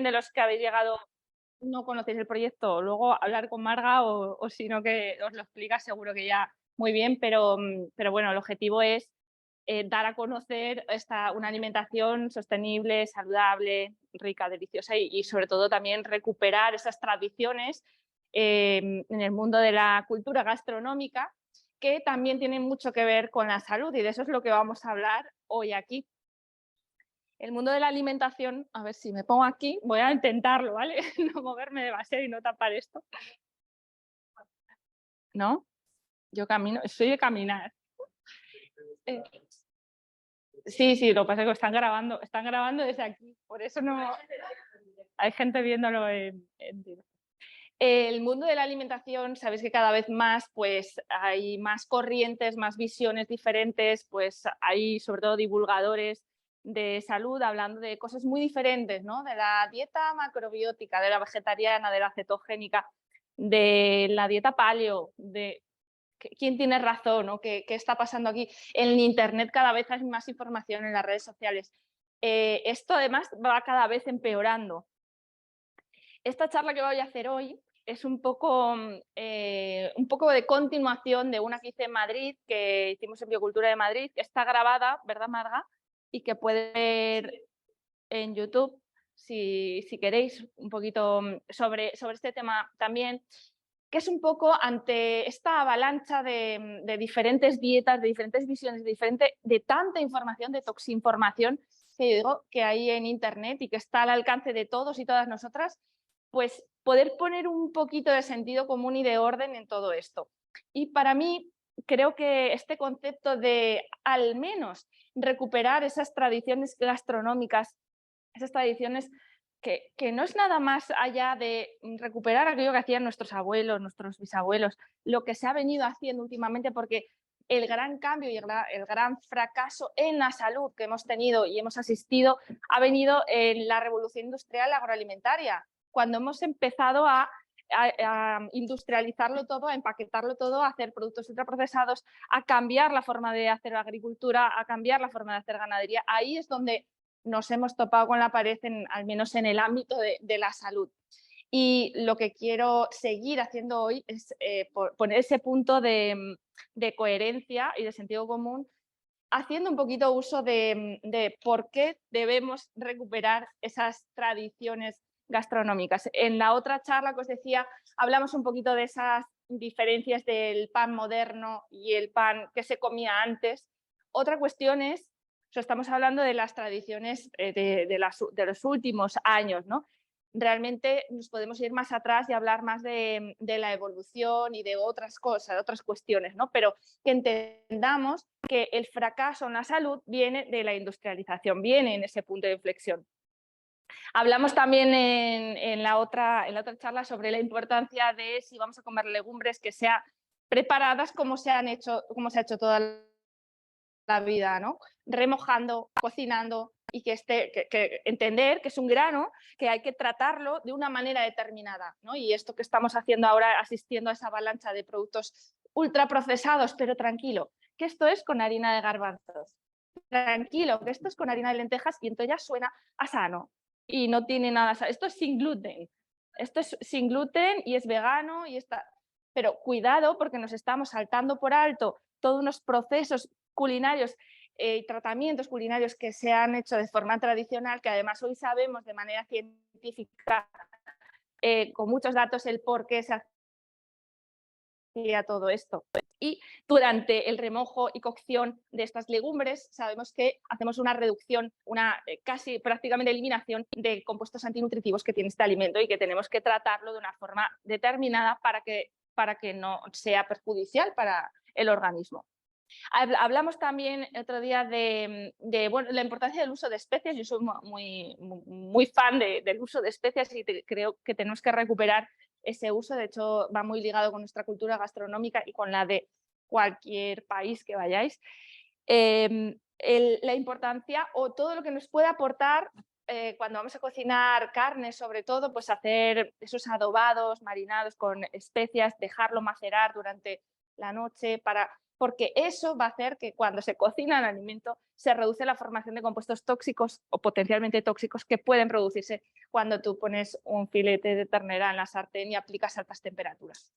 de los que habéis llegado no conocéis el proyecto, luego hablar con Marga o si no que os lo explica seguro que ya muy bien, pero bueno, el objetivo es dar a conocer una alimentación sostenible, saludable, rica, deliciosa y sobre todo también recuperar esas tradiciones en el mundo de la cultura gastronómica que también tienen mucho que ver con la salud y de eso es lo que vamos a hablar hoy aquí. El mundo de la alimentación, a ver si me pongo aquí, voy a intentarlo, ¿vale? No moverme demasiado y no tapar esto. ¿No? Yo camino, soy de caminar. Eh, sí, lo que pasa es que están grabando desde aquí, por eso no hay gente viéndolo en directo. El mundo de la alimentación, sabéis que cada vez más pues, hay más corrientes, más visiones diferentes, pues hay sobre todo divulgadores de salud hablando de cosas muy diferentes, ¿no? De la dieta macrobiótica, de la vegetariana, de la cetogénica, de la dieta paleo, de quién tiene razón, ¿no? ¿Qué está pasando aquí? En Internet cada vez hay más información en las redes sociales. Esto además va cada vez empeorando. Esta charla que voy a hacer hoy es un poco de continuación de una que hice en Madrid, que hicimos en Biocultura de Madrid, que está grabada, ¿verdad, Marga? Y que puede ver en YouTube, si queréis, un poquito sobre este tema también, que es un poco ante esta avalancha de diferentes dietas, de diferentes visiones, de tanta información, de toxinformación que yo digo que hay en Internet y que está al alcance de todos y todas nosotras, pues poder poner un poquito de sentido común y de orden en todo esto. Y para mí, creo que este concepto de al menos recuperar esas tradiciones gastronómicas, esas tradiciones que no es nada más allá de recuperar aquello que hacían nuestros abuelos, nuestros bisabuelos, lo que se ha venido haciendo últimamente, porque el gran cambio y el gran fracaso en la salud que hemos tenido y hemos asistido ha venido en la revolución industrial agroalimentaria, cuando hemos empezado a industrializarlo todo, a empaquetarlo todo, a hacer productos ultraprocesados, a cambiar la forma de hacer agricultura, a cambiar la forma de hacer ganadería. Ahí es donde nos hemos topado con la pared, al menos en el ámbito de la salud. Y lo que quiero seguir haciendo hoy es poner ese punto de coherencia y de sentido común, haciendo un poquito uso de por qué debemos recuperar esas tradiciones gastronómicas. En la otra charla que os decía, hablamos un poquito de esas diferencias del pan moderno y el pan que se comía antes. Otra cuestión es, estamos hablando de las tradiciones de los últimos años, ¿no? Realmente nos podemos ir más atrás y hablar más de la evolución y de otras cosas, de otras cuestiones, ¿no? Pero que entendamos que el fracaso en la salud viene de la industrialización, viene en ese punto de inflexión. Hablamos también en la otra charla sobre la importancia de si vamos a comer legumbres que sean preparadas como se ha hecho toda la vida, ¿no? Remojando, cocinando y que entender que es un grano que hay que tratarlo de una manera determinada, ¿no? Y esto que estamos haciendo ahora, asistiendo a esa avalancha de productos ultraprocesados, pero tranquilo, que esto es con harina de garbanzos. Tranquilo, que esto es con harina de lentejas y entonces ya suena a sano y no tiene nada. Esto es sin gluten. Esto es sin gluten y es vegano y está. Pero cuidado porque nos estamos saltando por alto todos unos procesos culinarios y tratamientos culinarios que se han hecho de forma tradicional, que además hoy sabemos de manera científica, con muchos datos, el por qué se hacía todo esto. Y durante el remojo y cocción de estas legumbres sabemos que hacemos una reducción, una casi prácticamente eliminación de compuestos antinutritivos que tiene este alimento y que tenemos que tratarlo de una forma determinada para que no sea perjudicial para el organismo. Hablamos también otro día de la importancia del uso de especias. Yo soy muy fan del uso de especias y creo que tenemos que recuperar ese uso. De hecho, va muy ligado con nuestra cultura gastronómica y con la de cualquier país que vayáis. La importancia o todo lo que nos puede aportar cuando vamos a cocinar carne, sobre todo, pues hacer esos adobados, marinados con especias, dejarlo macerar durante la noche para porque eso va a hacer que cuando se cocina el alimento se reduce la formación de compuestos tóxicos o potencialmente tóxicos que pueden producirse cuando tú pones un filete de ternera en la sartén y aplicas altas temperaturas.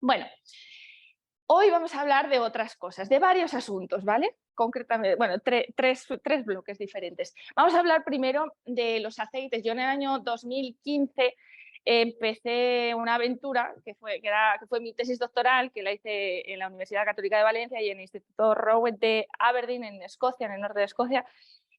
Bueno, hoy vamos a hablar de otras cosas, de varios asuntos, ¿vale? Concretamente, bueno, tres bloques diferentes. Vamos a hablar primero de los aceites. Yo en el año 2015 empecé una aventura que fue mi tesis doctoral, que la hice en la Universidad Católica de Valencia y en el Instituto Rowett de Aberdeen, en Escocia, en el norte de Escocia.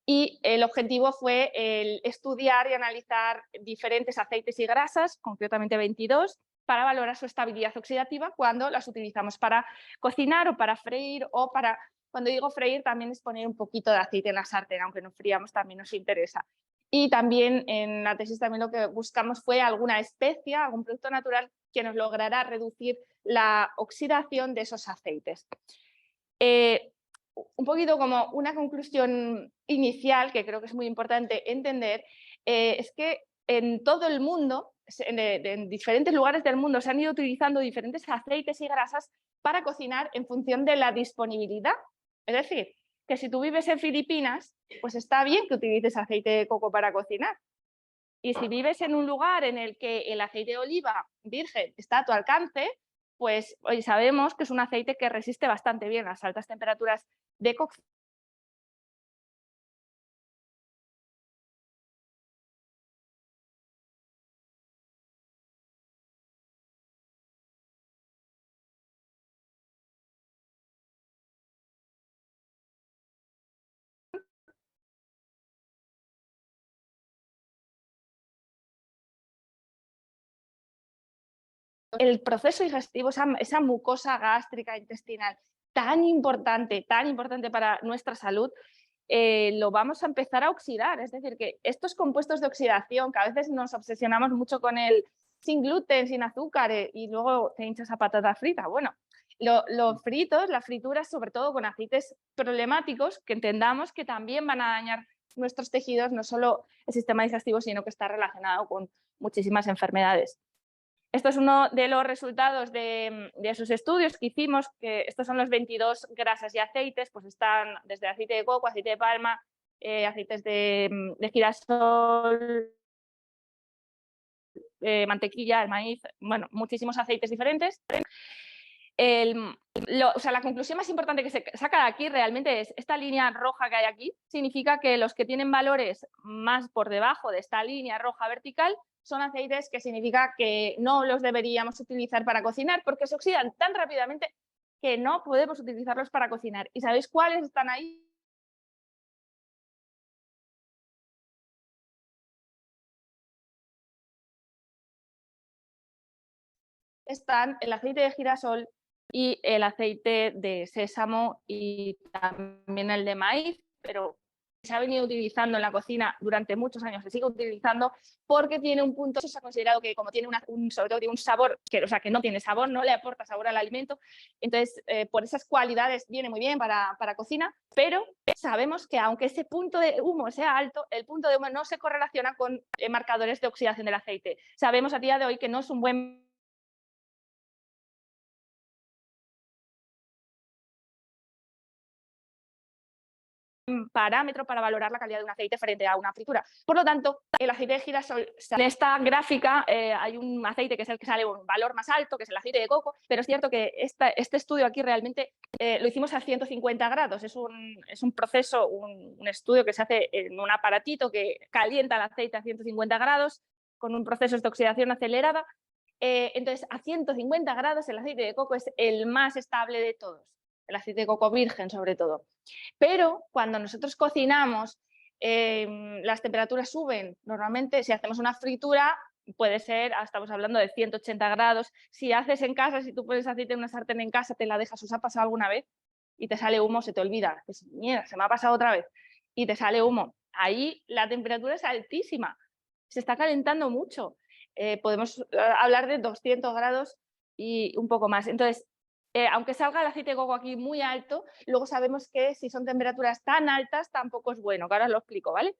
Y el objetivo fue el estudiar y analizar diferentes aceites y grasas, concretamente 22, para valorar su estabilidad oxidativa cuando las utilizamos para cocinar o para freír o para... Cuando digo freír también es poner un poquito de aceite en la sartén, aunque no fríamos también nos interesa. Y también en la tesis también lo que buscamos fue alguna especia, algún producto natural que nos lograra reducir la oxidación de esos aceites. Un poquito como una conclusión inicial que creo que es muy importante entender, es que en todo el mundo, en diferentes lugares del mundo, se han ido utilizando diferentes aceites y grasas para cocinar en función de la disponibilidad. Es decir, que si tú vives en Filipinas, pues está bien que utilices aceite de coco para cocinar. Y si vives en un lugar en el que el aceite de oliva virgen está a tu alcance, pues hoy sabemos que es un aceite que resiste bastante bien las altas temperaturas de cocción. El proceso digestivo, esa mucosa gástrica intestinal tan importante para nuestra salud, lo vamos a empezar a oxidar. Es decir, que estos compuestos de oxidación, que a veces nos obsesionamos mucho con el sin gluten, sin azúcar, y luego te hinchas a patata frita. Bueno, los fritos, las frituras, sobre todo con aceites problemáticos, que entendamos que también van a dañar nuestros tejidos, no solo el sistema digestivo, sino que está relacionado con muchísimas enfermedades. Esto es uno de los resultados de esos estudios que hicimos, que estos son los 22 grasas y aceites, pues están desde aceite de coco, aceite de palma, aceites de girasol, mantequilla, el maíz, bueno, muchísimos aceites diferentes. La conclusión más importante que se saca de aquí realmente es esta línea roja que hay aquí, significa que los que tienen valores más por debajo de esta línea roja vertical son aceites que significa que no los deberíamos utilizar para cocinar porque se oxidan tan rápidamente que no podemos utilizarlos para cocinar. ¿Y sabéis cuáles están ahí? Están el aceite de girasol y el aceite de sésamo y también el de maíz, pero se ha venido utilizando en la cocina durante muchos años, se sigue utilizando porque tiene un punto, se ha considerado que como tiene sobre todo tiene un sabor, que no tiene sabor, no le aporta sabor al alimento, entonces por esas cualidades viene muy bien para cocina, pero sabemos que aunque ese punto de humo sea alto, el punto de humo no se correlaciona con marcadores de oxidación del aceite. Sabemos a día de hoy que no es un buen parámetro para valorar la calidad de un aceite frente a una fritura. Por lo tanto, el aceite de girasol, en esta gráfica hay un aceite que es el que sale un valor más alto, que es el aceite de coco, pero es cierto que este estudio aquí realmente lo hicimos a 150 grados. Es un proceso, un estudio que se hace en un aparatito que calienta el aceite a 150 grados con un proceso de oxidación acelerada. Entonces, a 150 grados el aceite de coco es el más estable de todos, el aceite de coco virgen sobre todo. Pero cuando nosotros cocinamos, las temperaturas suben. Normalmente, si hacemos una fritura, puede ser, estamos hablando de 180 grados. Si haces en casa, si tú pones aceite en una sartén en casa, te la dejas, ¿os ha pasado alguna vez? Y te sale humo, se te olvida. Pues, mira, se me ha pasado otra vez. Y te sale humo. Ahí la temperatura es altísima. Se está calentando mucho. Podemos hablar de 200 grados y un poco más. Entonces, aunque salga el aceite de coco aquí muy alto, luego sabemos que si son temperaturas tan altas tampoco es bueno, que ahora os lo explico, ¿vale?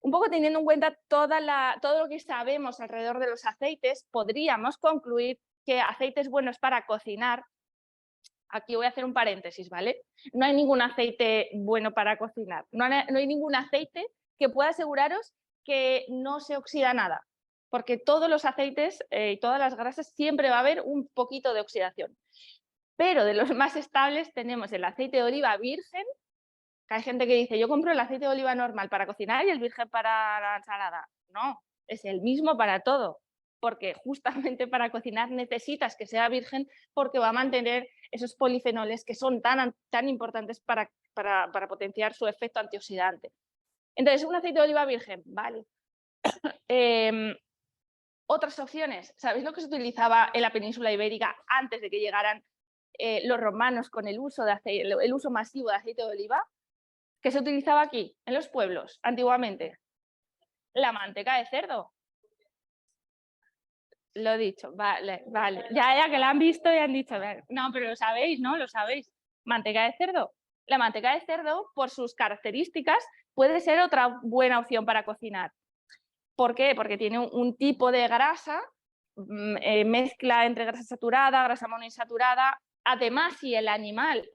Un poco teniendo en cuenta todo lo que sabemos alrededor de los aceites, podríamos concluir que aceites buenos para cocinar aquí voy a hacer un paréntesis, ¿vale? No hay ningún aceite bueno para cocinar, no hay ningún aceite que pueda aseguraros que no se oxida nada, porque todos los aceites y todas las grasas siempre va a haber un poquito de oxidación. Pero de los más estables tenemos el aceite de oliva virgen, que hay gente que dice, yo compro el aceite de oliva normal para cocinar y el virgen para la ensalada. No, es el mismo para todo, porque justamente para cocinar necesitas que sea virgen porque va a mantener esos polifenoles que son tan importantes para potenciar su efecto antioxidante. Entonces, un aceite de oliva virgen, vale. Otras opciones, ¿sabéis lo que se utilizaba en la península ibérica antes de que llegaran los romanos con el uso masivo de aceite de oliva? ¿Qué se utilizaba aquí, en los pueblos, antiguamente? La manteca de cerdo. Lo he dicho, vale. Ya que la han visto y han dicho, no, pero lo sabéis, ¿no? Lo sabéis. Manteca de cerdo. La manteca de cerdo, por sus características, puede ser otra buena opción para cocinar. ¿Por qué? Porque tiene un tipo de grasa, mezcla entre grasa saturada, grasa monoinsaturada. Además, si el animal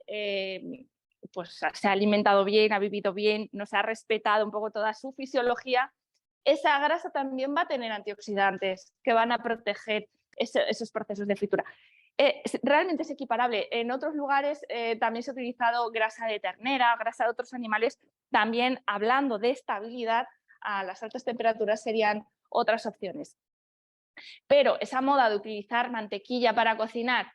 pues se ha alimentado bien, ha vivido bien, nos ha respetado un poco toda su fisiología, esa grasa también va a tener antioxidantes que van a proteger esos procesos de fritura. Realmente es equiparable. En otros lugares también se ha utilizado grasa de ternera, grasa de otros animales, también hablando de estabilidad a las altas temperaturas serían otras opciones. Pero esa moda de utilizar mantequilla para cocinar,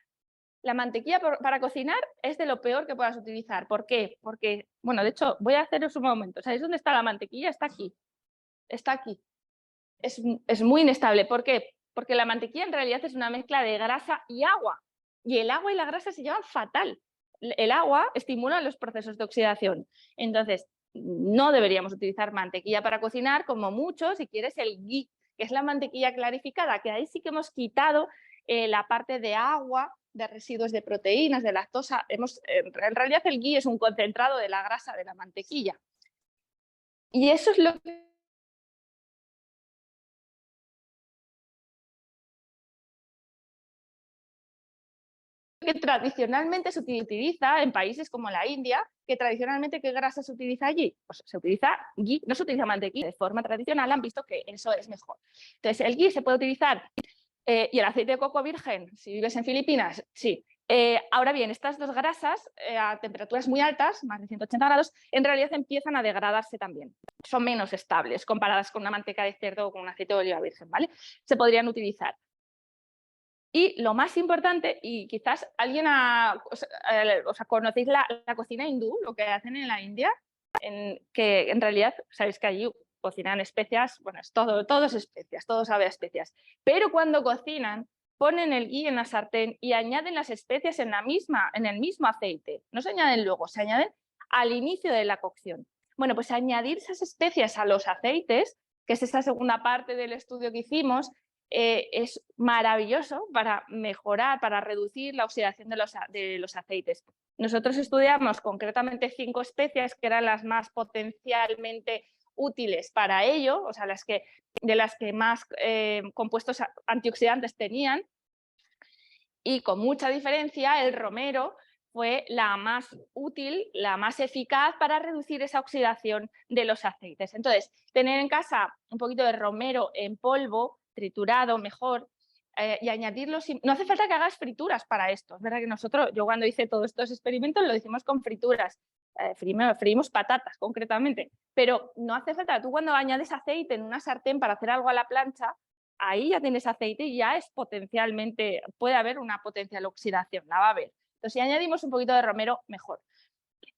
la mantequilla para cocinar es de lo peor que puedas utilizar. ¿Por qué? Porque, bueno, de hecho, voy a haceros un momento. ¿Sabéis dónde está la mantequilla? Está aquí. Está aquí. Es muy inestable. ¿Por qué? Porque la mantequilla en realidad es una mezcla de grasa y agua. Y el agua y la grasa se llevan fatal. El agua estimula los procesos de oxidación. Entonces, no deberíamos utilizar mantequilla para cocinar, como mucho, si quieres, el ghee, que es la mantequilla clarificada, que ahí sí que hemos quitado la parte de agua, de residuos de proteínas, de lactosa. En realidad el ghee es un concentrado de la grasa de la mantequilla. Y eso es lo que tradicionalmente se utiliza en países como la India, que tradicionalmente ¿qué grasa se utiliza allí? Pues se utiliza ghee, no se utiliza mantequilla. De forma tradicional han visto que eso es mejor. Entonces el ghee se puede utilizar y el aceite de coco virgen, si vives en Filipinas, sí. Ahora bien, estas dos grasas a temperaturas muy altas, más de 180 grados, en realidad empiezan a degradarse también. Son menos estables comparadas con una manteca de cerdo o con un aceite de oliva virgen, ¿vale? Se podrían utilizar. Y lo más importante, y quizás alguien conocéis la cocina hindú, lo que hacen en la India, que en realidad sabéis que allí cocinan especias, bueno, es todo es especias, todo sabe a especias. Pero cuando cocinan, ponen el ghee en la sartén y añaden las especias en el mismo aceite. No se añaden luego, se añaden al inicio de la cocción. Bueno, pues añadir esas especias a los aceites, que es esa segunda parte del estudio que hicimos, es maravilloso para mejorar, para reducir la oxidación de los aceites. Nosotros estudiamos concretamente 5 especias que eran las más potencialmente útiles para ello, o sea, de las que más compuestos antioxidantes tenían, y con mucha diferencia el romero fue la más útil, la más eficaz para reducir esa oxidación de los aceites. Entonces, tener en casa un poquito de romero en polvo, triturado mejor, y añadirlo no hace falta que hagas frituras para esto. Es verdad que yo cuando hice todos estos experimentos lo hicimos con frituras, freímos patatas concretamente, pero no hace falta. Tú cuando añades aceite en una sartén para hacer algo a la plancha, ahí ya tienes aceite y ya es potencialmente, puede haber una potencial oxidación, la va a haber. Entonces, si añadimos un poquito de romero, mejor.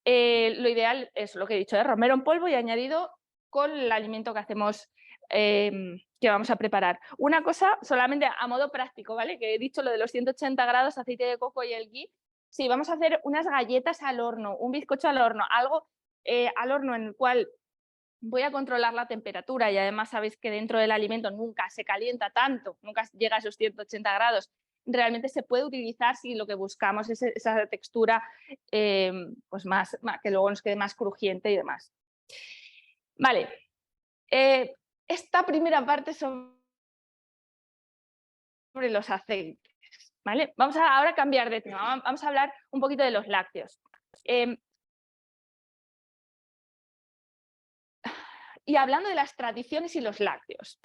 Lo ideal es lo que he dicho, romero en polvo y añadido con el alimento que hacemos, que vamos a preparar. Una cosa solamente a modo práctico, ¿vale? Que he dicho lo de los 180 grados, aceite de coco y el ghee. Sí, vamos a hacer unas galletas al horno, un bizcocho al horno, algo al horno en el cual voy a controlar la temperatura y además sabéis que dentro del alimento nunca se calienta tanto, nunca llega a esos 180 grados. Realmente se puede utilizar si lo que buscamos es esa textura pues que luego nos quede más crujiente y demás. Vale, esta primera parte sobre los aceites. ¿vale? Vamos a ahora cambiar de tema, vamos a hablar un poquito de los lácteos. Y hablando de las tradiciones y los lácteos.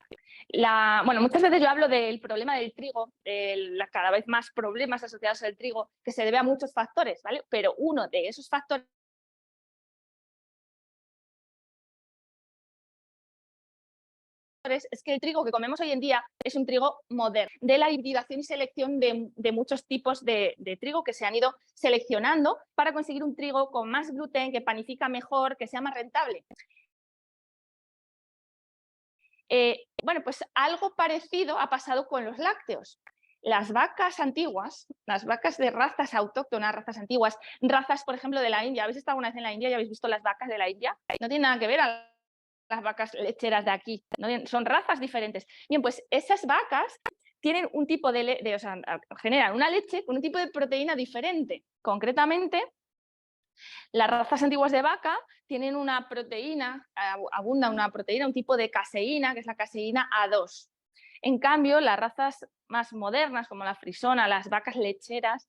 Bueno, muchas veces yo hablo del problema del trigo, cada vez más problemas asociados al trigo, que se debe a muchos factores, ¿vale? Pero uno de esos factores es que el trigo que comemos hoy en día es un trigo moderno, de la hibridación y selección de muchos tipos de trigo que se han ido seleccionando para conseguir un trigo con más gluten, que panifica mejor, que sea más rentable. Bueno, pues algo parecido ha pasado con los lácteos. Las vacas antiguas, las vacas de razas autóctonas, razas antiguas, razas, por ejemplo, de la India. ¿Habéis estado alguna vez en la India y habéis visto las vacas de la India? No tienen nada que ver a las vacas lecheras de aquí, ¿no? Son razas diferentes. Bien, pues esas vacas tienen un tipo o sea, generan una leche con un tipo de proteína diferente. Concretamente, las razas antiguas de vaca tienen una proteína, abunda una proteína, un tipo de caseína, que es la caseína A2. En cambio, las razas más modernas, como la frisona, las vacas lecheras,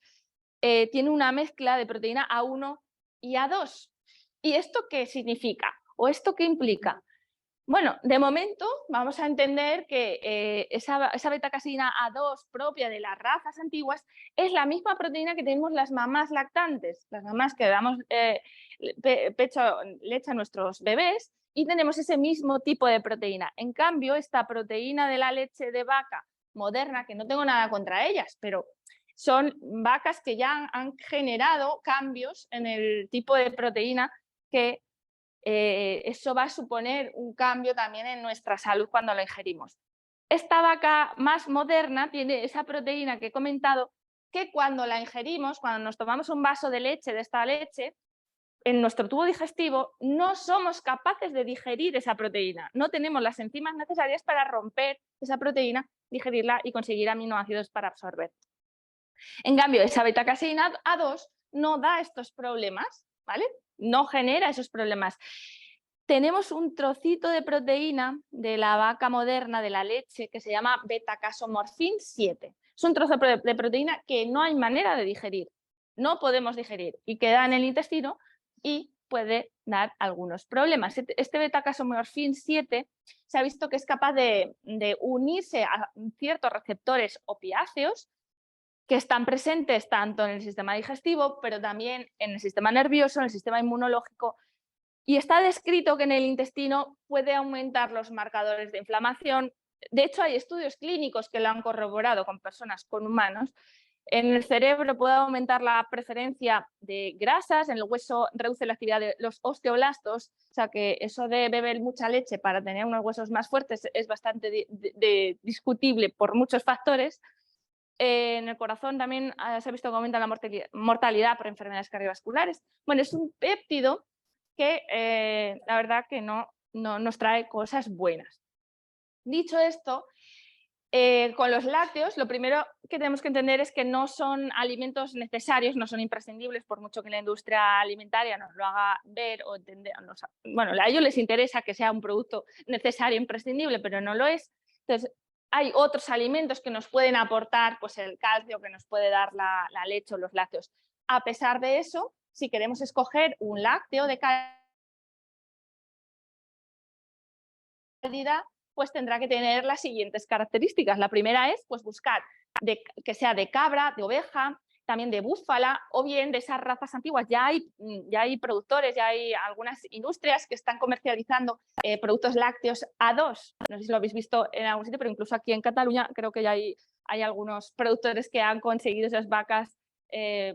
tienen una mezcla de proteína A1 y A2. ¿Y esto qué significa? ¿O esto qué implica? Bueno, de momento vamos a entender que esa beta-caseína A2 propia de las razas antiguas es la misma proteína que tenemos las mamás lactantes, las mamás que damos leche a nuestros bebés y tenemos ese mismo tipo de proteína. En cambio, esta proteína de la leche de vaca moderna, que no tengo nada contra ellas, pero son vacas que ya han generado cambios en el tipo de proteína que eso va a suponer un cambio también en nuestra salud cuando lo ingerimos. Esta vaca más moderna tiene esa proteína que he comentado que cuando la ingerimos, cuando nos tomamos un vaso de leche, de esta leche, en nuestro tubo digestivo no somos capaces de digerir esa proteína. No tenemos las enzimas necesarias para romper esa proteína, digerirla y conseguir aminoácidos para absorber. En cambio, esa beta-caseína A2 no da estos problemas, ¿vale? No genera esos problemas. Tenemos un trocito de proteína de la vaca moderna, de la leche, que se llama beta-casomorfin 7. Es un trozo de proteína que no hay manera de digerir. No podemos digerir y queda en el intestino y puede dar algunos problemas. Este beta-casomorfin 7 se ha visto que es capaz de unirse a ciertos receptores opiáceos que están presentes tanto en el sistema digestivo, pero también en el sistema nervioso, en el sistema inmunológico, y está descrito que en el intestino puede aumentar los marcadores de inflamación. De hecho, hay estudios clínicos que lo han corroborado con personas, con humanos. En el cerebro puede aumentar la preferencia de grasas, en el hueso reduce la actividad de los osteoblastos, o sea que eso de beber mucha leche para tener unos huesos más fuertes es bastante discutible por muchos factores. En el corazón también se ha visto que aumenta la mortalidad por enfermedades cardiovasculares. Bueno, es un péptido que la verdad que no nos trae cosas buenas. Dicho esto, con los lácteos lo primero que tenemos que entender es que no son alimentos necesarios, no son imprescindibles, por mucho que la industria alimentaria nos lo haga ver o entender. Bueno, a ellos les interesa que sea un producto necesario, imprescindible, pero no lo es. Entonces, hay otros alimentos que nos pueden aportar pues, el calcio que nos puede dar la leche o los lácteos. A pesar de eso, si queremos escoger un lácteo de calidad, pues tendrá que tener las siguientes características. La primera es pues, buscar que sea de cabra, de oveja, también de búfala o bien de esas razas antiguas. Ya hay productores, ya hay algunas industrias que están comercializando productos lácteos A2. No sé si lo habéis visto en algún sitio, pero incluso aquí en Cataluña creo que ya hay algunos productores que han conseguido esas vacas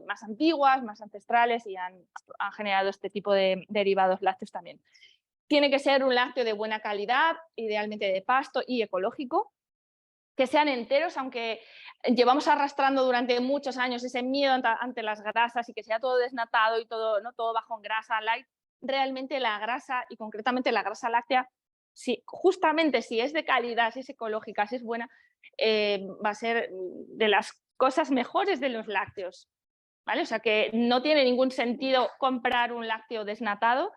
más antiguas, más ancestrales y han generado este tipo de derivados lácteos también. Tiene que ser un lácteo de buena calidad, idealmente de pasto y ecológico, que sean enteros, aunque llevamos arrastrando durante muchos años ese miedo ante las grasas y que sea todo desnatado y todo, ¿no? Todo bajo en grasa, light. Realmente la grasa, y concretamente la grasa láctea, justamente si es de calidad, si es ecológica, si es buena, va a ser de las cosas mejores de los lácteos, ¿vale? O sea que no tiene ningún sentido comprar un lácteo desnatado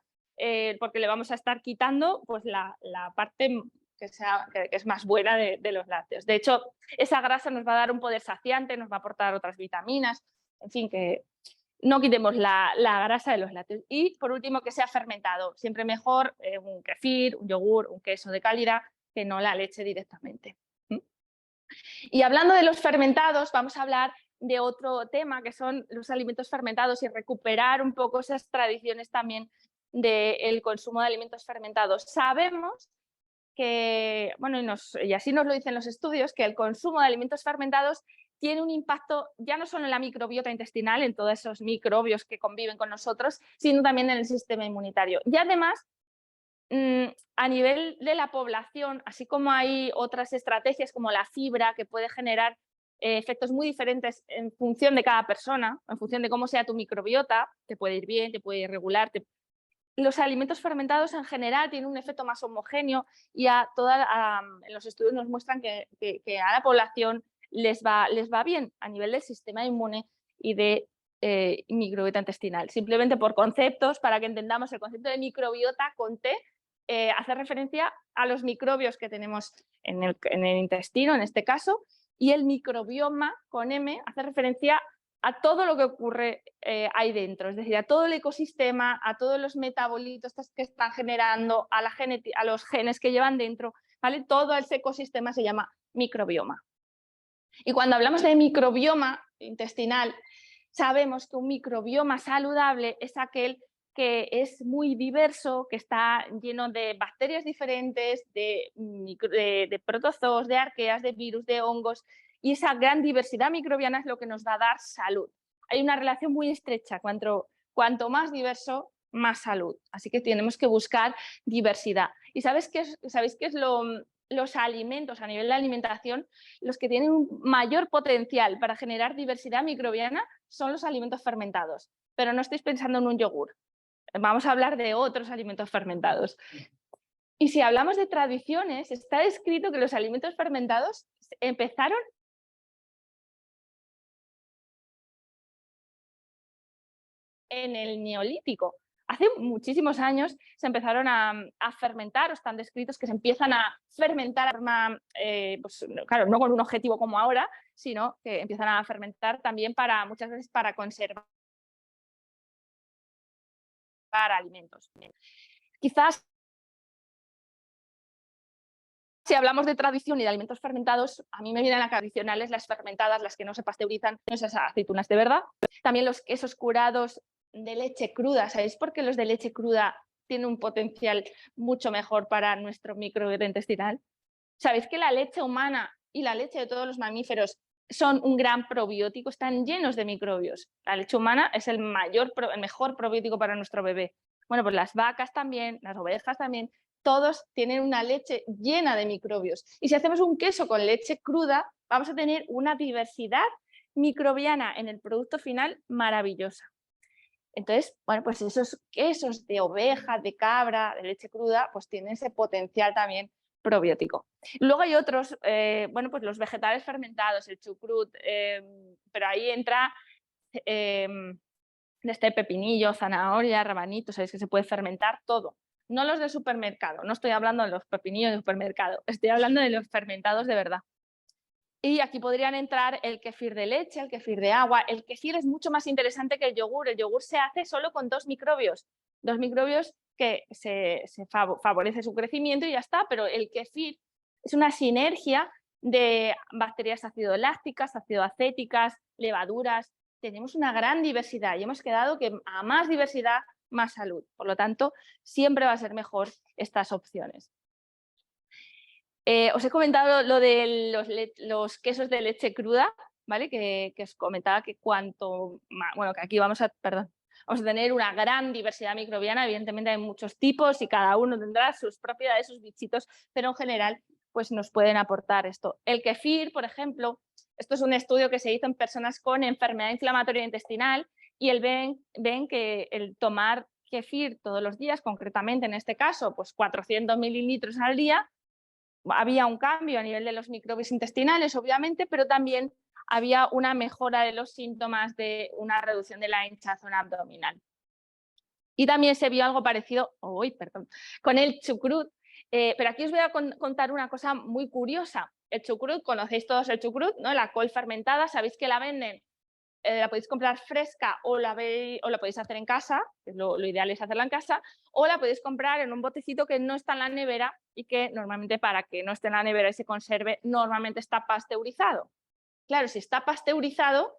porque le vamos a estar quitando pues, la parte que es más buena de los lácteos. De hecho, esa grasa nos va a dar un poder saciante, nos va a aportar otras vitaminas, en fin, que no quitemos la grasa de los lácteos. Y por último, que sea fermentado. Siempre mejor un kefir, un yogur, un queso de calidad, que no la leche directamente. Y hablando de los fermentados, vamos a hablar de otro tema, que son los alimentos fermentados, y recuperar un poco esas tradiciones también del consumo de alimentos fermentados. Sabemos que, bueno, y así nos lo dicen los estudios, que el consumo de alimentos fermentados tiene un impacto ya no solo en la microbiota intestinal, en todos esos microbios que conviven con nosotros, sino también en el sistema inmunitario. Y además, a nivel de la población, así como hay otras estrategias como la fibra, que puede generar efectos muy diferentes en función de cada persona, en función de cómo sea tu microbiota, te puede ir bien, te puede ir regular. Los alimentos fermentados en general tienen un efecto más homogéneo y en los estudios nos muestran que a la población les va bien a nivel del sistema inmune y de microbiota intestinal. Simplemente por conceptos, para que entendamos el concepto de microbiota con T, hace referencia a los microbios que tenemos en el intestino, en este caso, y el microbioma con M hace referencia a todo lo que ocurre ahí dentro, es decir, a todo el ecosistema, a todos los metabolitos que están generando, a los genes que llevan dentro, ¿vale? Todo ese ecosistema se llama microbioma. Y cuando hablamos de microbioma intestinal, sabemos que un microbioma saludable es aquel que es muy diverso, que está lleno de bacterias diferentes, de protozoos, de arqueas, de virus, de hongos, y esa gran diversidad microbiana es lo que nos va a dar salud. Hay una relación muy estrecha, cuanto más diverso, más salud. Así que tenemos que buscar diversidad. ¿Y sabéis qué es los alimentos a nivel de alimentación? Los que tienen un mayor potencial para generar diversidad microbiana son los alimentos fermentados. Pero no estéis pensando en un yogur. Vamos a hablar de otros alimentos fermentados. Y si hablamos de tradiciones, está descrito que los alimentos fermentados empezaron en el Neolítico. Hace muchísimos años se empezaron a fermentar, o están descritos que se empiezan a fermentar de forma, pues, claro, no con un objetivo como ahora, sino que empiezan a fermentar también muchas veces para conservar alimentos. Quizás, si hablamos de tradición y de alimentos fermentados, a mí me vienen a la tradicionales las fermentadas, las que no se pasteurizan, esas aceitunas de verdad. También los quesos curados de leche cruda. ¿Sabéis por qué los de leche cruda tienen un potencial mucho mejor para nuestro microbiota intestinal? ¿Sabéis que la leche humana y la leche de todos los mamíferos son un gran probiótico? Están llenos de microbios. La leche humana es el mejor probiótico para nuestro bebé. Bueno, pues las vacas también, las ovejas también, todos tienen una leche llena de microbios. Y si hacemos un queso con leche cruda, vamos a tener una diversidad microbiana en el producto final maravillosa. Entonces, bueno, pues esos quesos de oveja, de cabra, de leche cruda, pues tienen ese potencial también probiótico. Luego hay otros, bueno, pues los vegetales fermentados, el chucrut, pero ahí entra este pepinillo, zanahoria, rabanito, sabéis que se puede fermentar todo. No los de supermercado, no estoy hablando de los pepinillos de supermercado, estoy hablando de los fermentados de verdad. Y aquí podrían entrar el kefir de leche, el kefir de agua. El kefir es mucho más interesante que el yogur. El yogur se hace solo con dos microbios que se favorece su crecimiento y ya está, pero el kefir es una sinergia de bacterias acidolácticas, acidoacéticas, levaduras. Tenemos una gran diversidad y hemos quedado que a más diversidad, más salud. Por lo tanto, siempre va a ser mejor estas opciones. Os he comentado lo de los quesos de leche cruda, ¿vale? Que os comentaba que cuanto más, bueno, que aquí vamos a tener una gran diversidad microbiana. Evidentemente hay muchos tipos y cada uno tendrá sus propiedades, sus bichitos, pero en general pues nos pueden aportar esto. El kefir, por ejemplo, esto es un estudio que se hizo en personas con enfermedad inflamatoria intestinal y ven que el tomar kefir todos los días, concretamente en este caso, pues 400 mililitros al día, había un cambio a nivel de los microbios intestinales, obviamente, pero también había una mejora de los síntomas de una reducción de la hinchazón abdominal. Y también se vio algo parecido con el chucrut, Pero aquí os voy a contar una cosa muy curiosa. El chucrut, conocéis todos el chucrut, ¿no? La col fermentada, sabéis que la venden, la podéis comprar fresca o la podéis hacer en casa, que es lo ideal es hacerla en casa, o la podéis comprar en un botecito que no está en la nevera y que normalmente, para que no esté en la nevera y se conserve, normalmente está pasteurizado. Claro, si está pasteurizado,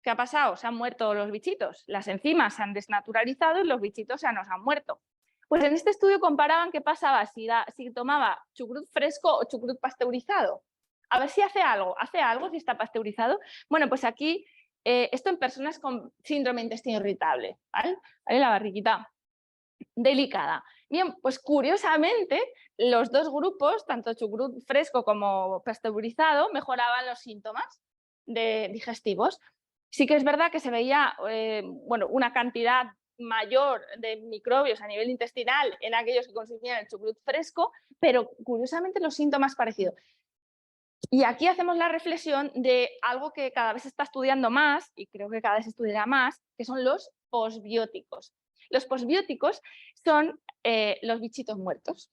¿qué ha pasado? Se han muerto los bichitos, las enzimas se han desnaturalizado y los bichitos ya nos han muerto. Pues en este estudio comparaban qué pasaba si tomaba chucrut fresco o chucrut pasteurizado. A ver si hace algo si está pasteurizado. Bueno, pues aquí, esto en personas con síndrome de intestino irritable, ¿vale? La barriguita delicada. Bien, pues curiosamente, los dos grupos, tanto chucrut fresco como pasteurizado, mejoraban los síntomas digestivos. Sí que es verdad que se veía bueno, una cantidad mayor de microbios a nivel intestinal en aquellos que consumían el chucrut fresco, pero curiosamente los síntomas parecidos. Y aquí hacemos la reflexión de algo que cada vez se está estudiando más, y creo que cada vez se estudiará más, que son los posbióticos. Los posbióticos son los bichitos muertos.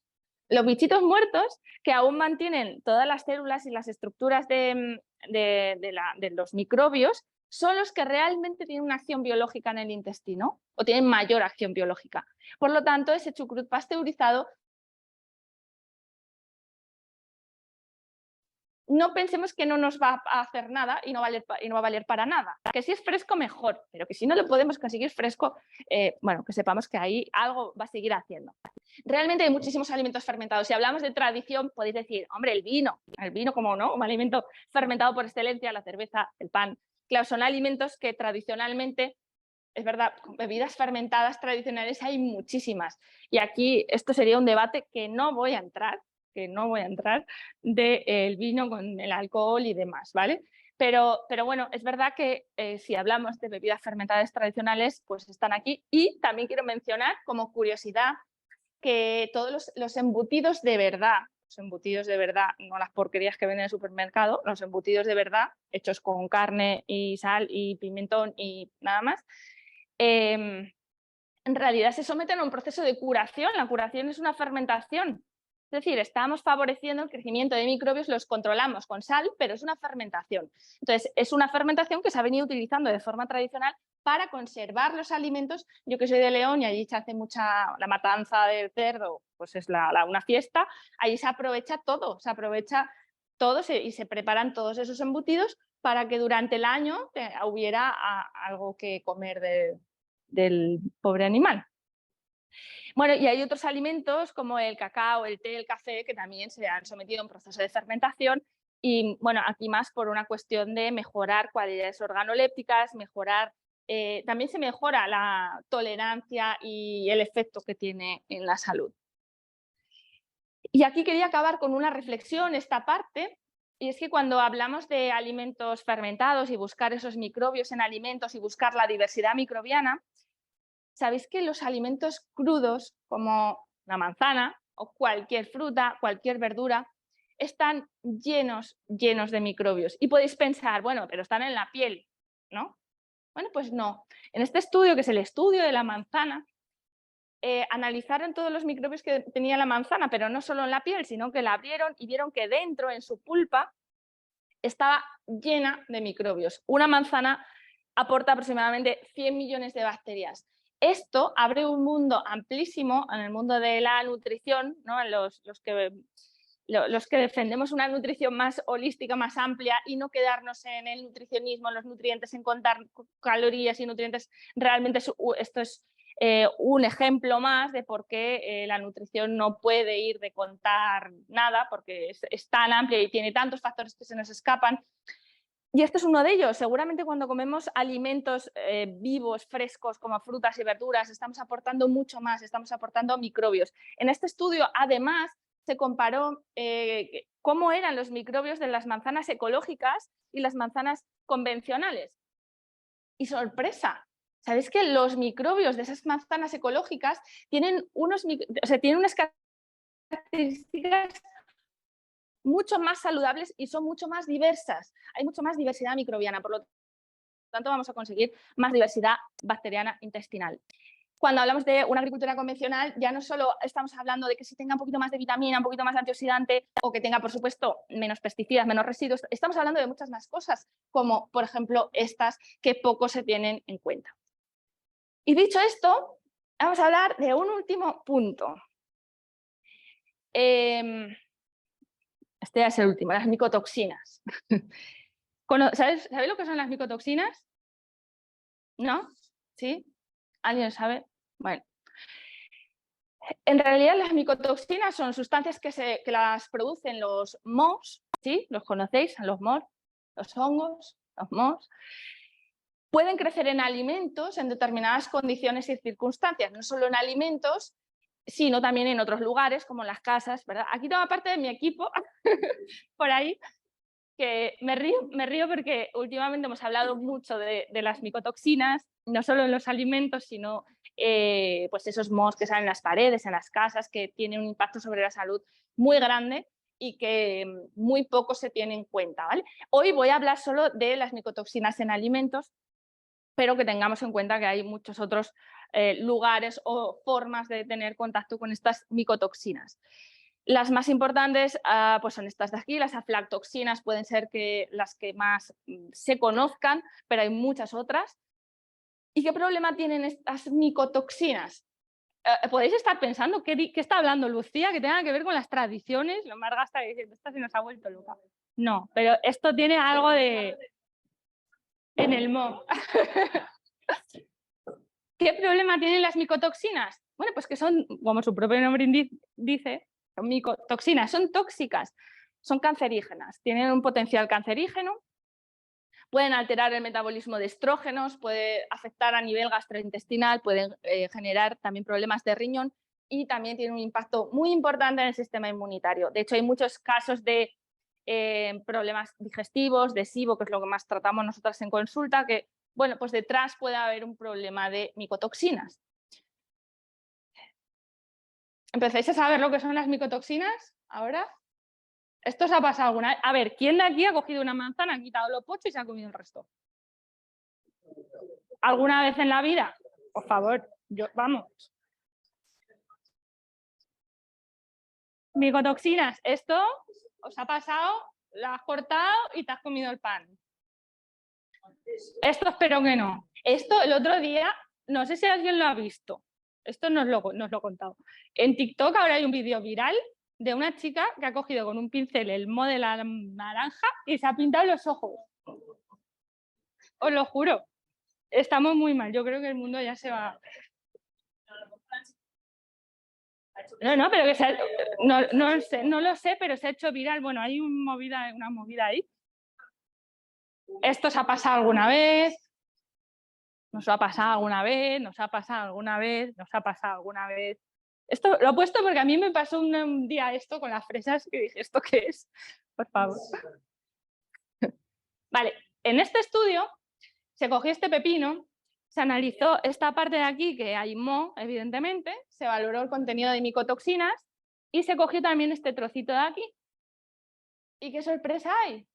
Los bichitos muertos que aún mantienen todas las células y las estructuras de los microbios son los que realmente tienen una acción biológica en el intestino o tienen mayor acción biológica. Por lo tanto, ese chucrut pasteurizado, no pensemos que no nos va a hacer nada y no va a valer para nada. Que si es fresco, mejor, pero que si no lo podemos conseguir fresco, bueno, que sepamos que ahí algo va a seguir haciendo. Realmente hay muchísimos alimentos fermentados. Si hablamos de tradición, podéis decir, hombre, el vino como no, un alimento fermentado por excelencia, la cerveza, el pan. Claro, son alimentos que tradicionalmente, es verdad, con bebidas fermentadas tradicionales hay muchísimas. Y aquí esto sería un debate que no voy a entrar, del vino con el alcohol y demás, ¿vale? Pero bueno, es verdad que si hablamos de bebidas fermentadas tradicionales, pues están aquí. Y también quiero mencionar, como curiosidad, que todos los embutidos de verdad, no las porquerías que venden en el supermercado, los embutidos de verdad, hechos con carne y sal y pimentón y nada más, en realidad se someten a un proceso de curación. La curación es una fermentación. Es decir, estamos favoreciendo el crecimiento de microbios, los controlamos con sal, pero es una fermentación. Entonces, es una fermentación que se ha venido utilizando de forma tradicional para conservar los alimentos. Yo que soy de León y allí se hace mucha la matanza del cerdo, pues es una fiesta, allí se aprovecha todo y se preparan todos esos embutidos para que durante el año hubiera algo que comer del pobre animal. Bueno, y hay otros alimentos como el cacao, el té, el café, que también se han sometido a un proceso de fermentación y, bueno, aquí más por una cuestión de mejorar cualidades organolépticas, también se mejora la tolerancia y el efecto que tiene en la salud. Y aquí quería acabar con una reflexión, esta parte, y es que cuando hablamos de alimentos fermentados y buscar esos microbios en alimentos y buscar la diversidad microbiana, sabéis que los alimentos crudos, como la manzana o cualquier fruta, cualquier verdura, están llenos de microbios. Y podéis pensar, bueno, pero están en la piel, ¿no? Bueno, pues no. En este estudio, que es el estudio de la manzana, analizaron todos los microbios que tenía la manzana, pero no solo en la piel, sino que la abrieron y vieron que dentro, en su pulpa, estaba llena de microbios. Una manzana aporta aproximadamente 100 millones de bacterias. Esto abre un mundo amplísimo en el mundo de la nutrición, ¿no? Los que defendemos una nutrición más holística, más amplia y no quedarnos en el nutricionismo, en los nutrientes, en contar calorías y nutrientes. Realmente esto es un ejemplo más de por qué la nutrición no puede ir de contar nada, porque es tan amplia y tiene tantos factores que se nos escapan. Y este es uno de ellos. Seguramente cuando comemos alimentos vivos, frescos, como frutas y verduras, estamos aportando mucho más, estamos aportando microbios. En este estudio, además, se comparó cómo eran los microbios de las manzanas ecológicas y las manzanas convencionales. Y sorpresa, ¿sabéis que los microbios de esas manzanas ecológicas tienen unas características mucho más saludables y son mucho más diversas? Hay mucho más diversidad microbiana, por lo tanto vamos a conseguir más diversidad bacteriana intestinal. cuando hablamos de una agricultura convencional, ya no solo estamos hablando de que si tenga un poquito más de vitamina, un poquito más de antioxidante o que tenga, por supuesto, menos pesticidas, menos residuos. Estamos hablando de muchas más cosas, como, por ejemplo, estas que poco se tienen en cuenta. Y dicho esto, vamos a hablar de un último punto. Este ya es el último, las micotoxinas. ¿Sabéis lo que son las micotoxinas? ¿No? ¿Sí? ¿Alguien sabe? Bueno. En realidad las micotoxinas son sustancias que las producen los mohos, ¿sí? ¿Los conocéis? Los mohos, los hongos, los mohos. Pueden crecer en alimentos en determinadas condiciones y circunstancias, no solo en alimentos, sino también en otros lugares, como en las casas, ¿verdad? Aquí toda parte de mi equipo, por ahí, que me río porque últimamente hemos hablado mucho de las micotoxinas, no solo en los alimentos, sino pues esos mohos que salen en las paredes, en las casas, que tienen un impacto sobre la salud muy grande y que muy poco se tiene en cuenta, ¿vale? Hoy voy a hablar solo de las micotoxinas en alimentos, pero que tengamos en cuenta que hay muchos otros lugares o formas de tener contacto con estas micotoxinas. Las más importantes pues son estas de aquí, las aflatoxinas pueden ser las que más se conozcan, pero hay muchas otras. ¿Y qué problema tienen estas micotoxinas? Podéis estar pensando ¿qué está hablando Lucía que tenga que ver con las tradiciones? Lo Marga está diciendo, esta se nos ha vuelto loca. No, pero esto tiene algo de... en el mo. ¿Qué problema tienen las micotoxinas? Bueno, pues que son, como su propio nombre dice, son micotoxinas, son tóxicas, son cancerígenas, tienen un potencial cancerígeno, pueden alterar el metabolismo de estrógenos, puede afectar a nivel gastrointestinal, pueden generar también problemas de riñón y también tienen un impacto muy importante en el sistema inmunitario. De hecho, hay muchos casos de problemas digestivos, de SIBO, que es lo que más tratamos nosotras en consulta, que bueno, pues detrás puede haber un problema de micotoxinas. ¿Empezáis a saber lo que son las micotoxinas ahora? ¿Esto os ha pasado alguna vez? A ver, ¿quién de aquí ha cogido una manzana, ha quitado los pochos y se ha comido el resto? ¿Alguna vez en la vida? Por favor, vamos. Micotoxinas, esto os ha pasado, la has cortado y te has comido el pan. Esto espero que no. Esto el otro día, no sé si alguien lo ha visto, esto nos lo he contado. En TikTok ahora hay un vídeo viral de una chica que ha cogido con un pincel el moho de la naranja y se ha pintado los ojos. Os lo juro. Estamos muy mal, yo creo que el mundo ya se va... No, pero que no lo sé, pero se ha hecho viral. Bueno, hay una movida ahí. ¿Esto os ha pasado alguna vez? ¿Nos ha pasado alguna vez? ¿Nos ha pasado alguna vez? ¿Nos ha pasado alguna vez? Esto lo he puesto porque a mí me pasó un día esto con las fresas que dije, ¿esto qué es? Por favor. Vale, en este estudio se cogió este pepino, se analizó esta parte de aquí, que hay moho, evidentemente, se valoró el contenido de micotoxinas y se cogió también este trocito de aquí. ¿Y qué sorpresa hay?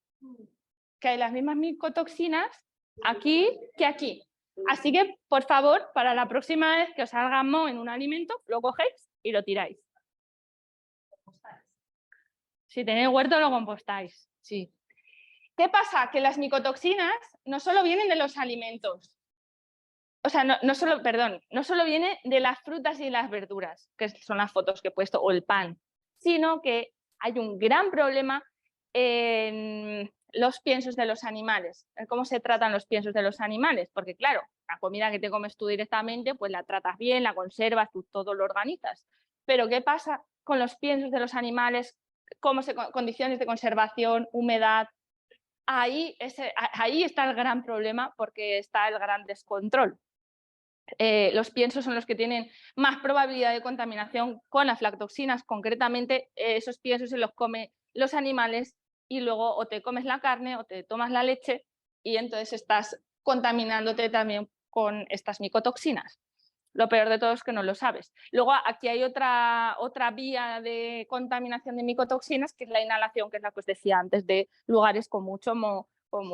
Que hay las mismas micotoxinas aquí que aquí. Así que, por favor, para la próxima vez que os salga moho en un alimento, lo cogéis y lo tiráis. Si tenéis huerto, lo compostáis. Sí. ¿Qué pasa? Que las micotoxinas no solo vienen de los alimentos. O sea, no solo viene de las frutas y las verduras, que son las fotos que he puesto, o el pan, sino que hay un gran problema en los piensos de los animales, en cómo se tratan los piensos de los animales, porque claro, la comida que te comes tú directamente, pues la tratas bien, la conservas, tú todo lo organizas. Pero ¿qué pasa con los piensos de los animales? Condiciones de conservación, humedad. Ahí está el gran problema porque está el gran descontrol. Los piensos son los que tienen más probabilidad de contaminación con aflatoxinas, concretamente esos piensos se los comen los animales y luego o te comes la carne o te tomas la leche y entonces estás contaminándote también con estas micotoxinas. Lo peor de todo es que no lo sabes. Luego aquí hay otra vía de contaminación de micotoxinas, que es la inhalación, que es la que os decía antes, de lugares con mucho moho, con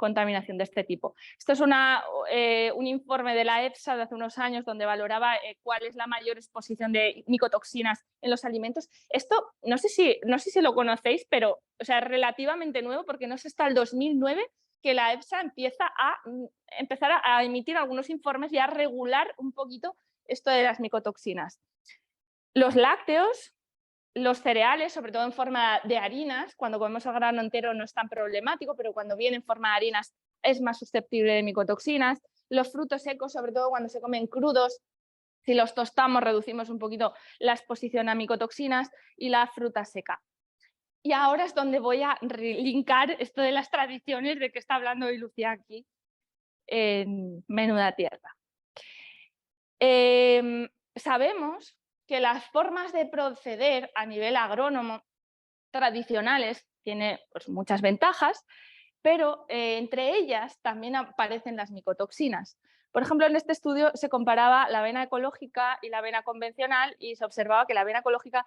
contaminación de este tipo. Esto es un informe de la EFSA de hace unos años donde valoraba cuál es la mayor exposición de micotoxinas en los alimentos. Esto no sé si lo conocéis, pero o sea, es relativamente nuevo porque no es hasta el 2009 que la EFSA empezar a emitir algunos informes y a regular un poquito esto de las micotoxinas. Los lácteos, los cereales, sobre todo en forma de harinas, cuando comemos el grano entero no es tan problemático, pero cuando viene en forma de harinas es más susceptible de micotoxinas. Los frutos secos, sobre todo cuando se comen crudos, si los tostamos reducimos un poquito la exposición a micotoxinas, y la fruta seca. Y ahora es donde voy a linkar esto de las tradiciones de que está hablando hoy Lucía aquí en Menuda Tierra. Sabemos que las formas de proceder a nivel agrónomo tradicionales tienen pues, muchas ventajas, pero entre ellas también aparecen las micotoxinas. Por ejemplo, en este estudio se comparaba la avena ecológica y la avena convencional y se observaba que la avena ecológica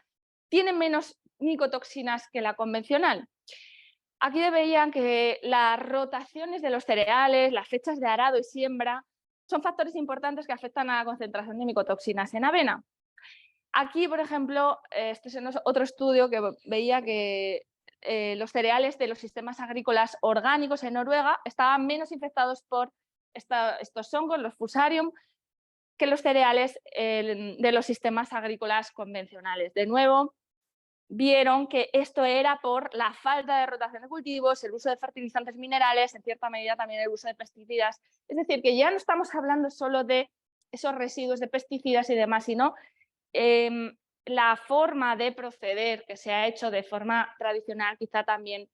tiene menos micotoxinas que la convencional. Aquí veían que las rotaciones de los cereales, las fechas de arado y siembra, son factores importantes que afectan a la concentración de micotoxinas en avena. Aquí, por ejemplo, este es otro estudio que veía que los cereales de los sistemas agrícolas orgánicos en Noruega estaban menos infectados por estos hongos, los Fusarium, que los cereales de los sistemas agrícolas convencionales. De nuevo, vieron que esto era por la falta de rotación de cultivos, el uso de fertilizantes minerales, en cierta medida también el uso de pesticidas. Es decir, que ya no estamos hablando solo de esos residuos de pesticidas y demás, sino la forma de proceder que se ha hecho de forma tradicional quizá también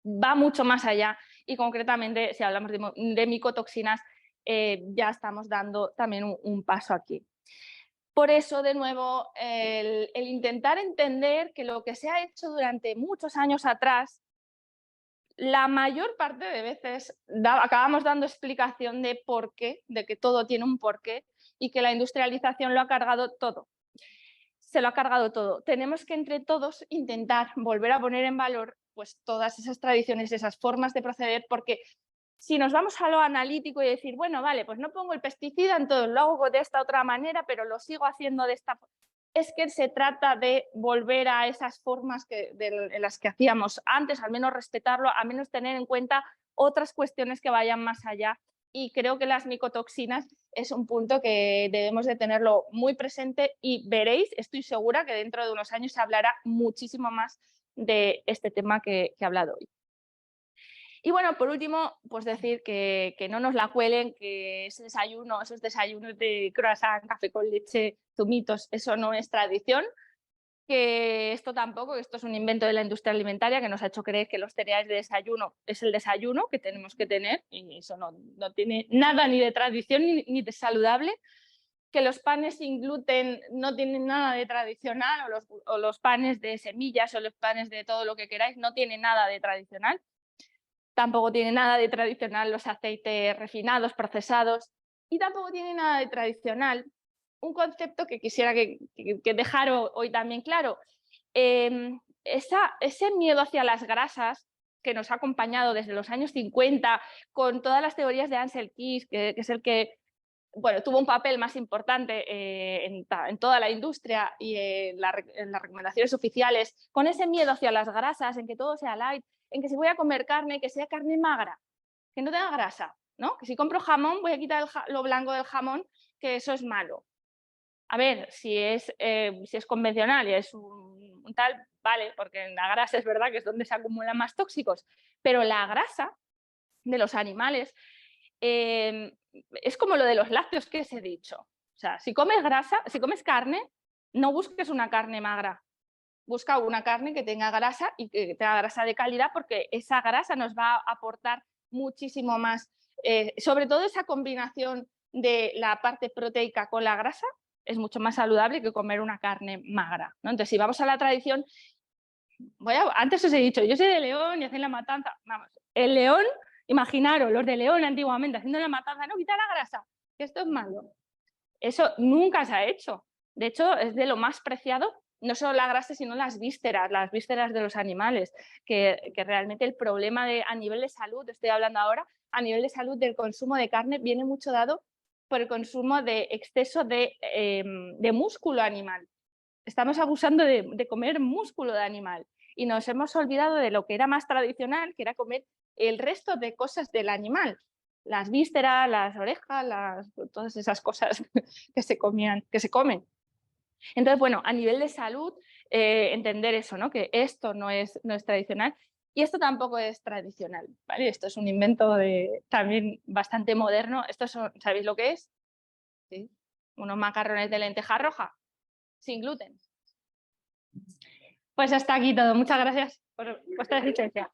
va mucho más allá y concretamente si hablamos de micotoxinas ya estamos dando también un paso aquí. Por eso, de nuevo, el intentar entender que lo que se ha hecho durante muchos años atrás, la mayor parte de veces acabamos dando explicación de por qué, de que todo tiene un porqué y que la industrialización lo ha cargado todo. Se lo ha cargado todo. Tenemos que entre todos intentar volver a poner en valor pues, todas esas tradiciones, esas formas de proceder, porque si nos vamos a lo analítico y decir, bueno, vale, pues no pongo el pesticida, entonces lo hago de esta otra manera, pero lo sigo haciendo de esta forma. Es que se trata de volver a esas formas en las que hacíamos antes, al menos respetarlo, al menos tener en cuenta otras cuestiones que vayan más allá. Y creo que las micotoxinas es un punto que debemos de tenerlo muy presente y veréis, estoy segura que dentro de unos años se hablará muchísimo más de este tema que he hablado hoy. Y bueno, por último, pues decir que no nos la cuelen, que ese desayuno, esos desayunos de croissant, café con leche, zumitos, eso no es tradición, que esto tampoco, que esto es un invento de la industria alimentaria que nos ha hecho creer que los cereales de desayuno es el desayuno que tenemos que tener y eso no tiene nada ni de tradición ni de saludable, que los panes sin gluten no tienen nada de tradicional o los panes de semillas o los panes de todo lo que queráis no tienen nada de tradicional. Tampoco tiene nada de tradicional los aceites refinados, procesados, y tampoco tiene nada de tradicional un concepto que quisiera que dejar hoy también claro. Ese miedo hacia las grasas que nos ha acompañado desde los años 50 con todas las teorías de Ansel Keys, que es el que bueno, tuvo un papel más importante en toda la industria y en las recomendaciones oficiales, con ese miedo hacia las grasas, en que todo sea light, en que si voy a comer carne, que sea carne magra, que no tenga grasa, ¿no? Que si compro jamón, voy a quitar lo blanco del jamón, que eso es malo. A ver, si es convencional y es un tal, vale, porque en la grasa es verdad que es donde se acumulan más tóxicos, pero la grasa de los animales es como lo de los lácteos que os he dicho. O sea, si comes grasa, si comes carne, no busques una carne magra. Busca una carne que tenga grasa y que tenga grasa de calidad porque esa grasa nos va a aportar muchísimo más. Sobre todo esa combinación de la parte proteica con la grasa es mucho más saludable que comer una carne magra, ¿no? Entonces, si vamos a la tradición, antes os he dicho, yo soy de León y hacen la matanza. Vamos, el león, imaginaros, los de León antiguamente haciendo la matanza, no, quita la grasa, que esto es malo. Eso nunca se ha hecho. De hecho, es de lo más preciado no solo la grasa, sino las vísceras de los animales, que realmente el problema a nivel de salud, estoy hablando ahora, a nivel de salud del consumo de carne viene mucho dado por el consumo de exceso de músculo animal. Estamos abusando de comer músculo de animal y nos hemos olvidado de lo que era más tradicional, que era comer el resto de cosas del animal, las vísceras, las orejas, todas esas cosas que se comen. Entonces, bueno, a nivel de salud, entender eso, ¿no? Que esto no es tradicional y esto tampoco es tradicional, ¿vale? Esto es un invento también bastante moderno. ¿Sabéis lo que es? ¿Sí? Unos macarrones de lenteja roja, sin gluten. Pues hasta aquí todo. Muchas gracias por vuestra asistencia.